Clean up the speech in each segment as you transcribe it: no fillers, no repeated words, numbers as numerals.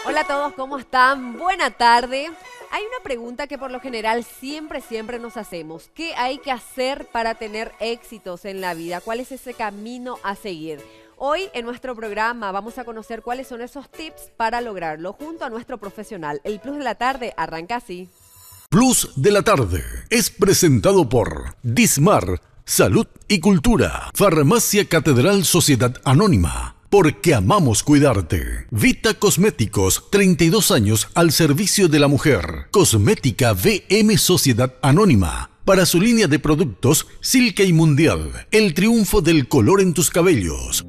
Hola a todos, ¿cómo están? Buena tarde. Hay una pregunta que por lo general siempre nos hacemos. ¿Qué hay que hacer para tener éxitos en la vida? ¿Cuál es ese camino a seguir? Hoy en nuestro programa vamos a conocer cuáles son esos tips para lograrlo junto a nuestro profesional. El Plus de la Tarde arranca así. Plus de la Tarde es presentado por Dismar, Salud y Cultura, Farmacia Catedral Sociedad Anónima. Porque amamos cuidarte. Vita Cosméticos, 32 años al servicio de la mujer. Cosmética VM Sociedad Anónima. Para su línea de productos, Silke y Mundial. El triunfo del color en tus cabellos.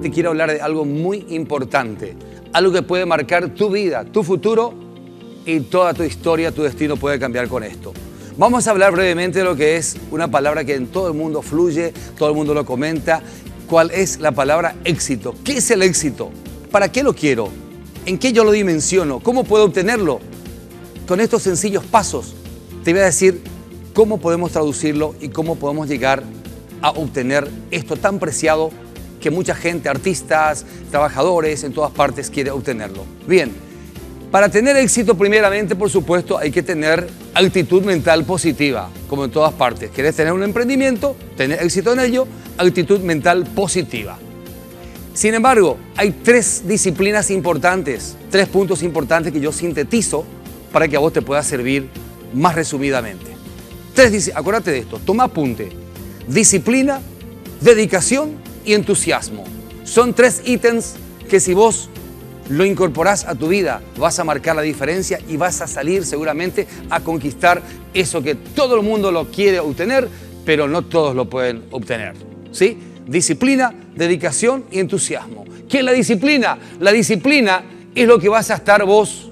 Te quiero hablar de algo muy importante. Algo que puede marcar tu vida, tu futuro y toda tu historia, tu destino puede cambiar con esto. Vamos a hablar brevemente de lo que es una palabra que en todo el mundo fluye, todo el mundo lo comenta. ¿Cuál es la palabra éxito? ¿Qué es el éxito? ¿Para qué lo quiero? ¿En qué yo lo dimensiono? ¿Cómo puedo obtenerlo? Con estos sencillos pasos te voy a decir cómo podemos traducirlo y cómo podemos llegar a obtener esto tan preciado que mucha gente, artistas, trabajadores, en todas partes quiere obtenerlo. Bien, para tener éxito primeramente, por supuesto, hay que tener actitud mental positiva, como en todas partes. ¿Quieres tener un emprendimiento? Tener éxito en ello, actitud mental positiva. Sin embargo, hay tres disciplinas importantes, tres puntos importantes que yo sintetizo para que a vos te pueda servir más resumidamente. Acuérdate de esto, toma apunte. Disciplina, dedicación y entusiasmo. Son tres ítems que si vos lo incorporás a tu vida vas a marcar la diferencia y vas a salir seguramente a conquistar eso que todo el mundo lo quiere obtener, pero no todos lo pueden obtener. ¿Sí? Disciplina, dedicación y entusiasmo. ¿Qué es la disciplina? La disciplina es lo que vas a estar vos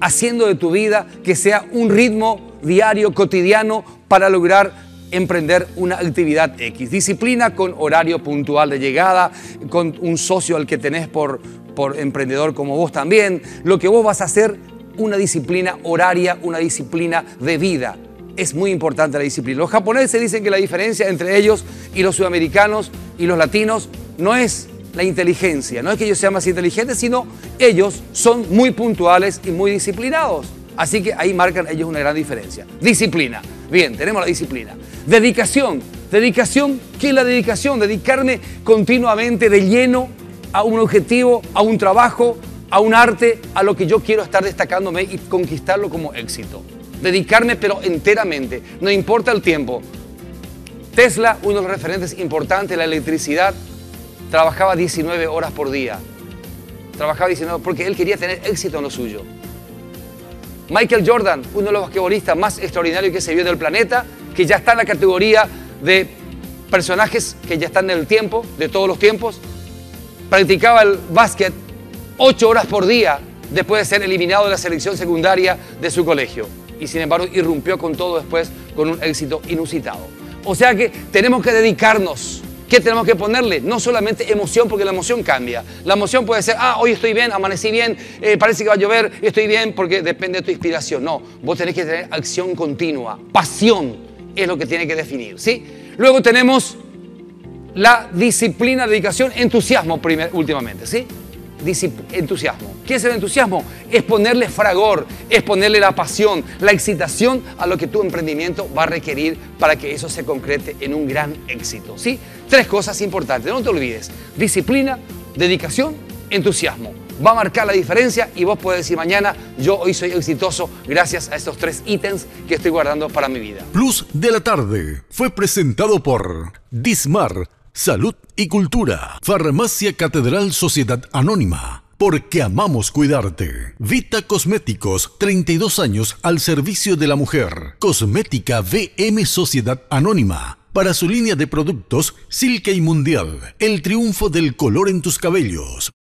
haciendo de tu vida que sea un ritmo diario, cotidiano, para lograr emprender una actividad X. Disciplina con horario puntual de llegada, con un socio al que tenés por emprendedor como vos también. Lo que vos vas a hacer, una disciplina horaria, una disciplina de vida. Es muy importante la disciplina. Los japoneses dicen que la diferencia entre ellos y los sudamericanos y los latinos no es la inteligencia, no es que ellos sean más inteligentes, sino ellos son muy puntuales y muy disciplinados. Así que ahí marcan ellos una gran diferencia. Disciplina. Bien, tenemos la disciplina. Dedicación. Dedicación, ¿qué es la dedicación? Dedicarme continuamente de lleno a un objetivo, a un trabajo, a un arte, a lo que yo quiero estar destacándome y conquistarlo como éxito. Dedicarme pero enteramente, no importa el tiempo. Tesla, uno de los referentes importantes de la electricidad, trabajaba 19 horas por día. Trabajaba 19 porque él quería tener éxito en lo suyo. Michael Jordan, uno de los basquetbolistas más extraordinarios que se vio del planeta, que ya está en la categoría de personajes que ya están en el tiempo, de todos los tiempos, practicaba el básquet 8 horas por día después de ser eliminado de la selección secundaria de su colegio. Y sin embargo, irrumpió con todo después con un éxito inusitado. O sea que tenemos que dedicarnos. ¿Qué tenemos que ponerle? No solamente emoción, porque la emoción cambia. La emoción puede ser, hoy estoy bien, amanecí bien, parece que va a llover, estoy bien, porque depende de tu inspiración. No, vos tenés que tener acción continua. Pasión es lo que tiene que definir, ¿sí? Luego tenemos la disciplina, dedicación, entusiasmo últimamente, ¿sí? Entusiasmo. ¿Qué es el entusiasmo? Es ponerle fragor, es ponerle la pasión, la excitación a lo que tu emprendimiento va a requerir para que eso se concrete en un gran éxito, ¿sí? Tres cosas importantes, no te olvides. Disciplina, dedicación, entusiasmo. Va a marcar la diferencia y vos podés decir mañana, yo hoy soy exitoso gracias a estos tres ítems que estoy guardando para mi vida. Plus de la Tarde fue presentado por Dismar, Salud y Cultura, Farmacia Catedral Sociedad Anónima. Porque amamos cuidarte. Vita Cosméticos, 32 años al servicio de la mujer. Cosmética VM Sociedad Anónima. Para su línea de productos, Silke y Mundial. El triunfo del color en tus cabellos.